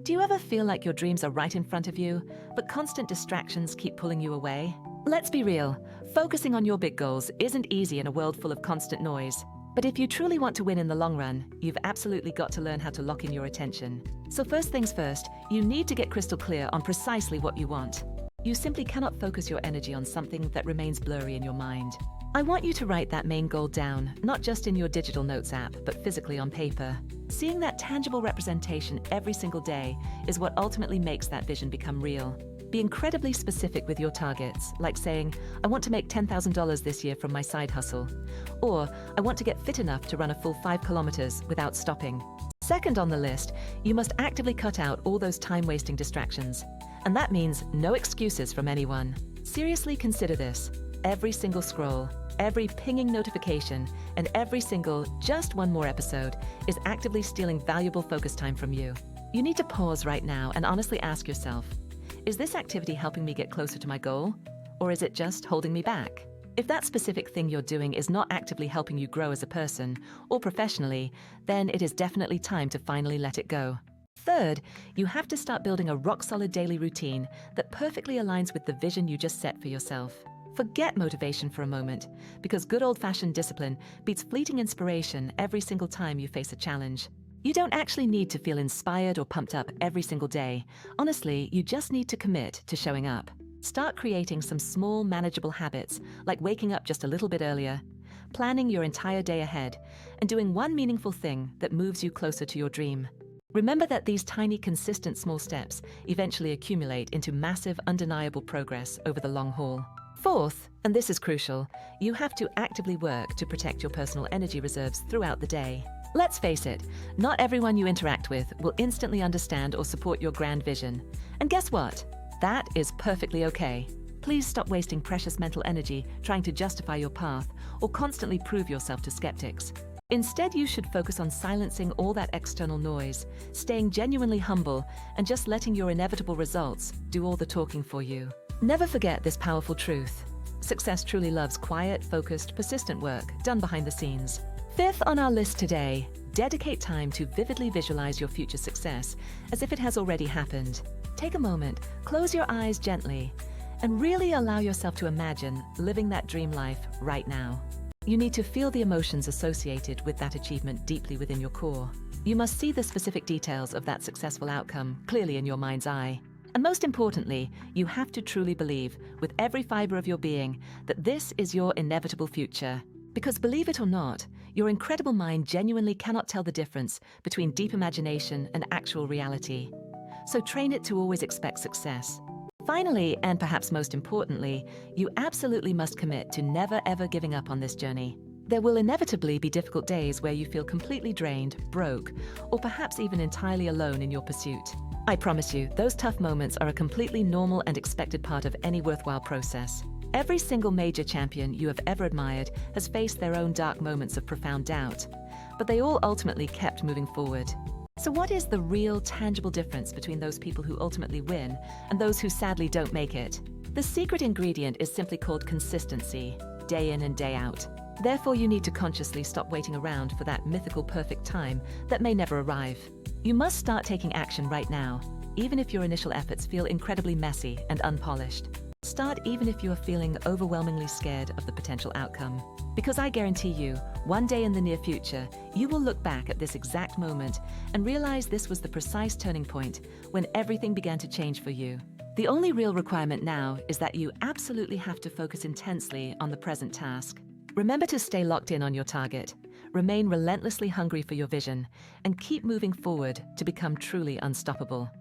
Do you ever feel like your dreams are right in front of you, but constant distractions keep pulling you away? Let's be real, focusing on your big goals isn't easy in a world full of constant noise. But if you truly want to win in the long run, you've absolutely got to learn how to lock in your attention. So first things first, you need to get crystal clear on precisely what you want. You simply cannot focus your energy on something that remains blurry in your mind. I want you to write that main goal down, not just in your digital notes app, but physically on paper. Seeing that tangible representation every single day is what ultimately makes that vision become real. Be incredibly specific with your targets, like saying, I want to make $10,000 this year from my side hustle, or I want to get fit enough to run a full 5 kilometers without stopping. Second on the list, you must actively cut out all those time-wasting distractions. And that means no excuses from anyone. Seriously consider this. Every single scroll, every pinging notification, and every single just one more episode is actively stealing valuable focus time from you. You need to pause right now and honestly ask yourself, is this activity helping me get closer to my goal? Or is it just holding me back? If that specific thing you're doing is not actively helping you grow as a person or professionally, then it is definitely time to finally let it go. Third, you have to start building a rock-solid daily routine that perfectly aligns with the vision you just set for yourself. Forget motivation for a moment, because good old-fashioned discipline beats fleeting inspiration every single time you face a challenge. You don't actually need to feel inspired or pumped up every single day. Honestly, you just need to commit to showing up. Start creating some small, manageable habits, like waking up just a little bit earlier, planning your entire day ahead, and doing one meaningful thing that moves you closer to your dream. Remember that these tiny, consistent small steps eventually accumulate into massive, undeniable progress over the long haul. Fourth, and this is crucial, you have to actively work to protect your personal energy reserves throughout the day. Let's face it, not everyone you interact with will instantly understand or support your grand vision. And guess what? That is perfectly okay. Please stop wasting precious mental energy trying to justify your path or constantly prove yourself to skeptics. Instead, you should focus on silencing all that external noise, staying genuinely humble, and just letting your inevitable results do all the talking for you. Never forget this powerful truth. Success truly loves quiet, focused, persistent work done behind the scenes. Fifth on our list today, dedicate time to vividly visualize your future success as if it has already happened. Take a moment, close your eyes gently, and really allow yourself to imagine living that dream life right now. You need to feel the emotions associated with that achievement deeply within your core. You must see the specific details of that successful outcome clearly in your mind's eye. And most importantly, you have to truly believe, with every fiber of your being, that this is your inevitable future. Because believe it or not, your incredible mind genuinely cannot tell the difference between deep imagination and actual reality. So train it to always expect success. Finally, and perhaps most importantly, you absolutely must commit to never ever giving up on this journey. There will inevitably be difficult days where you feel completely drained, broke, or perhaps even entirely alone in your pursuit. I promise you, those tough moments are a completely normal and expected part of any worthwhile process. Every single major champion you have ever admired has faced their own dark moments of profound doubt, but they all ultimately kept moving forward. So what is the real, tangible difference between those people who ultimately win and those who sadly don't make it? The secret ingredient is simply called consistency, day in and day out. Therefore, you need to consciously stop waiting around for that mythical perfect time that may never arrive. You must start taking action right now, even if your initial efforts feel incredibly messy and unpolished. Start even if you are feeling overwhelmingly scared of the potential outcome. Because I guarantee you, one day in the near future, you will look back at this exact moment and realize this was the precise turning point when everything began to change for you. The only real requirement now is that you absolutely have to focus intensely on the present task. Remember to stay locked in on your target, remain relentlessly hungry for your vision, and keep moving forward to become truly unstoppable.